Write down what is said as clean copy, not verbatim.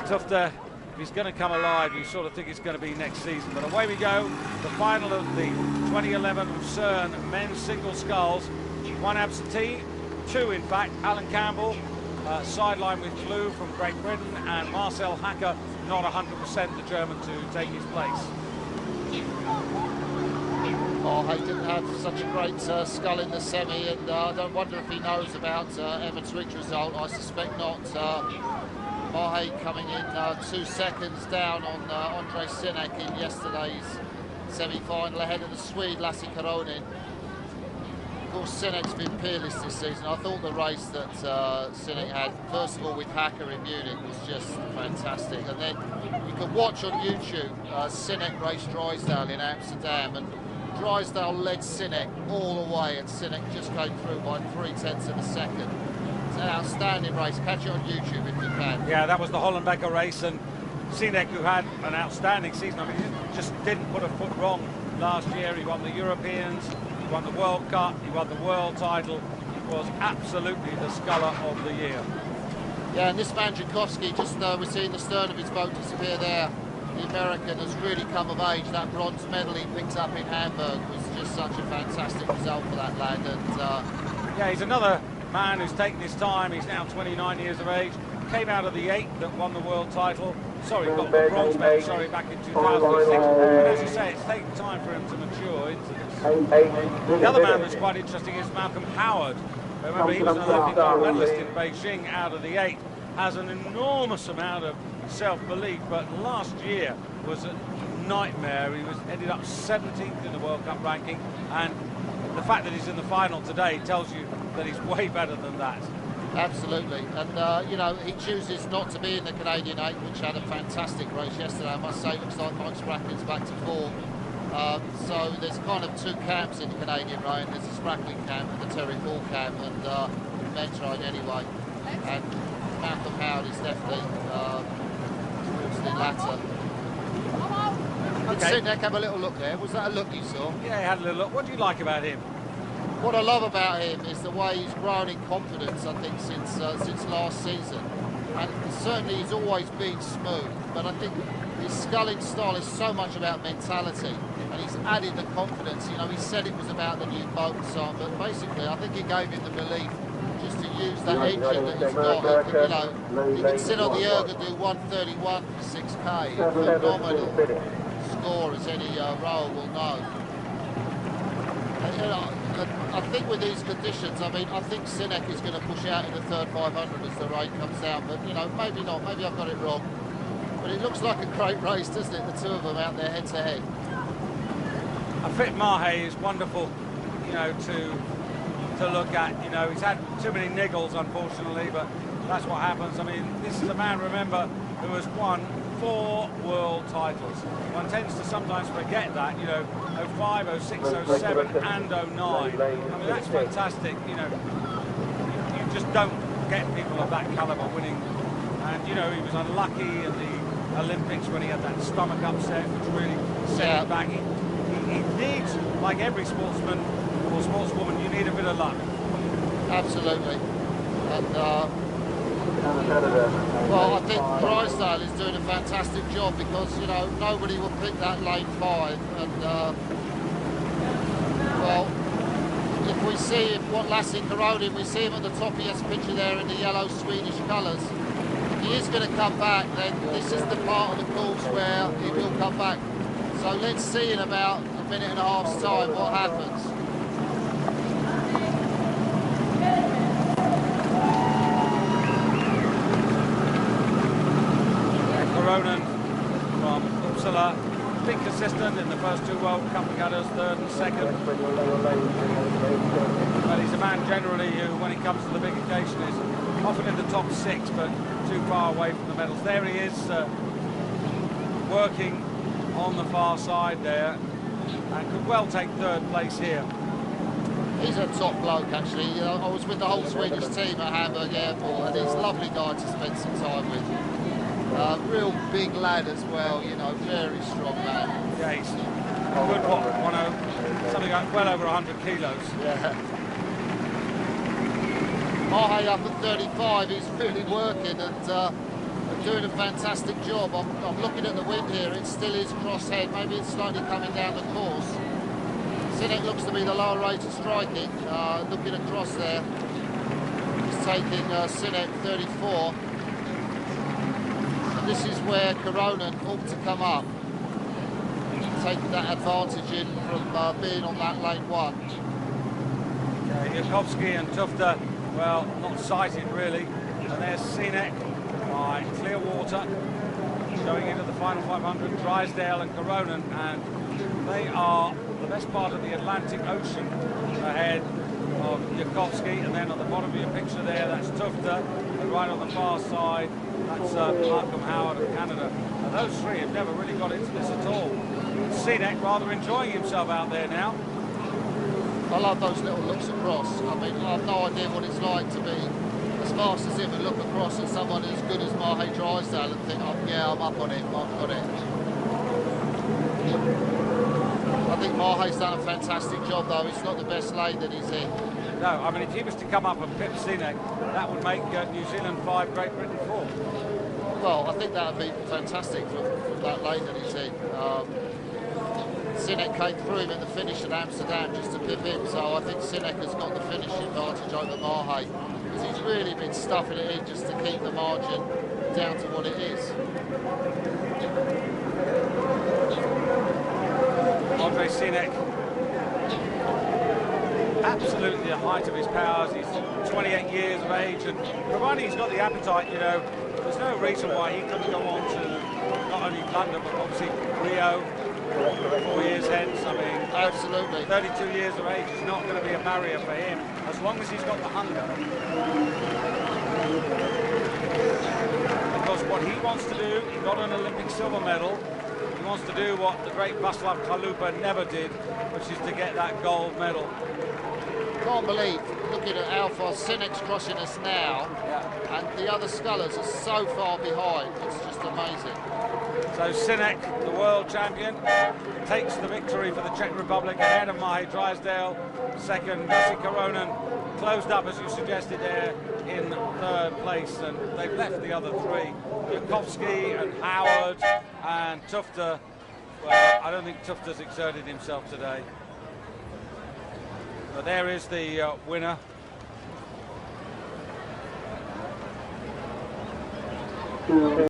tough to, if he's going to come alive, you sort of think it's going to be next season. But away we go, the final of the 2011 Lucerne men's single sculls. One absentee, two in fact, Alan Campbell, sideline with flu from Great Britain, and Marcel Hacker, not 100% the German to take his place. Oh, he didn't have such a great scull in the semi, and I don't wonder if he knows about M1X result. I suspect not. Mahe coming in 2 seconds down on Andre Sinek in yesterday's semi-final ahead of the Swede Lasse Karonen. Of course, Sinek's been peerless this season. I thought the race that Sinek had, first of all with Hacker in Munich, was just fantastic. And then you can watch on YouTube Sinek race Drysdale in Amsterdam, and Drysdale led Sinek all the way, and Sinek just came through by 0.3 of a second. It's an outstanding race. Catch it on YouTube if you can. Yeah, that was the Hollenbecker race, and Sinek, who had an outstanding season. I mean, he just didn't put a foot wrong last year. He won the Europeans, he won the World Cup, he won the world title. He was absolutely the sculler of the year. Yeah, and this man Jankowski, just we're seeing the stern of his boat disappear there. The American has really come of age. That bronze medal he picked up in Hamburg was just such a fantastic result for that lad. And yeah, he's another man who's taken his time. He's now 29 years of age. Came out of the 8 that won the world title. Sorry, got the bronze medal, sorry, back in 2006. And as you say, it's taken time for him to mature into this. The other man that's quite interesting is Malcolm Howard. Remember, he was an Olympic gold medalist in Beijing out of the 8. Has an enormous amount of self-belief, but last year was a nightmare. He ended up 17th in the World Cup ranking, and the fact that he's in the final today tells you that he's way better than that. Absolutely, and you know, he chooses not to be in the Canadian 8, which had a fantastic race yesterday. I must say, looks like Mike Spracklin's back to form. So there's kind of 2 camps in the Canadian rowing. There's the Spracklin camp and the Terry Hall camp, and men's rowing anyway. And Malcolm Howard is definitely towards the latter. Did Sinek have a little look there? Was that a look you saw? Yeah, he had a little look. What do you like about him? What I love about him is the way he's grown in confidence, I think, since last season. And certainly he's always been smooth, but I think his sculling style is so much about mentality, and he's added the confidence. You know, he said it was about the new boat and so on, but basically I think it gave him the belief just to use that engine that he's got. You know, he can sit on the erg and do 1:31 for 6K, a phenomenal score, as any rower will know. And, you know, I think with these conditions, I mean, I think Sinek is going to push out in the third 500 as the rain comes down, but, you know, maybe not, maybe I've got it wrong. But it looks like a great race, doesn't it, the two of them out there head to head. A fit Mahe is wonderful, you know, to look at. You know, he's had too many niggles, unfortunately, but that's what happens. I mean, this is a man, remember, who has won 4 world titles. One tends to sometimes forget that, you know, 05, 06, 07 and 09. I mean, that's fantastic. You know, you just don't get people of that caliber winning. And, you know, he was unlucky in the Olympics when he had that stomach upset, which really set him back. He needs, like every sportsman or sportswoman, you need a bit of luck. Absolutely. And, well, I think Drysdale is doing a fantastic job because, you know, nobody will pick that lane 5. And, well, if we see what Lasse Karonen, we see him at the top of his picture there in the yellow Swedish colours. If he is going to come back, then this is the part of the course where he will come back. So let's see in about a minute and a half's time what happens. Karonen from Uppsala, big consistent in the first 2 World Cup regattas, 3rd and 2nd. But he's a man generally who, when it comes to the big occasion, is often in the top 6, but too far away from the medals. There he is, working on the far side there, and could well take 3rd place here. He's a top bloke, actually. You know, I was with the whole Swedish team at Hamburg Airport, and he's a lovely guy to spend some time with. Real big lad as well, you know, very strong man. Yeah, he's good, something like well over 100 kilos. Yeah. Mahe up at 35, he's really working, and doing a fantastic job. I'm looking at the wind here, it still is crosshead, maybe it's slightly coming down the course. Sinek looks to be the lower rate of striking, looking across there. He's taking Sinek 34. And this is where Koronen ought to come up, taking that advantage in from being on that lane 1. Okay, Jakovsky and Tufte, well, not sighted really. And there's Sinek by Clearwater, going into the final 500, Drysdale and Koronen, and they are the best part of the Atlantic Ocean ahead of Jakovsky. And then on the bottom of your picture there, that's Tufte, and right on the far side, that's Malcolm Howard of Canada. And those three have never really got into this at all. Sinek rather enjoying himself out there now. I love those little looks across. I mean, I have no idea what it's like to be as fast as him and look across at someone as good as Mahe Drysdale and think, oh, yeah, I'm up on it, I've got it. I think Mahe's done a fantastic job, though. It's not the best lane that he's in. No, I mean, if he was to come up and pip Sinek, that would make New Zealand 5, Great Britain 4. Well, I think that would be fantastic from that lane that he's in. Sinek came through him at the finish at Amsterdam just to pip him, so I think Sinek has got the finishing advantage over Mahe, because he's really been stuffing it in just to keep the margin down to what it is. Andre Sinek, absolutely the height of his powers. He's 28 years of age, and providing he's got the appetite, you know, there's no reason why he couldn't go on to not only London, but obviously Rio, 4 years hence. I mean, absolutely. 32 years of age is not going to be a barrier for him, as long as he's got the hunger. Because what he wants to do, he got an Olympic silver medal. He wants to do what the great Václav Chalupa never did, which is to get that gold medal. Can't believe, looking at how far Sinek's crossing us now, and the other scullers are so far behind. It's just amazing. So Sinek, the world champion, takes the victory for the Czech Republic ahead of Mahe Drysdale. Second, Jussi Koronen closed up, as you suggested there, in third place, and they've left the other three. Jakovsky and Howard and Tufte. Well, I don't think Tufte's exerted himself today. But there is the winner.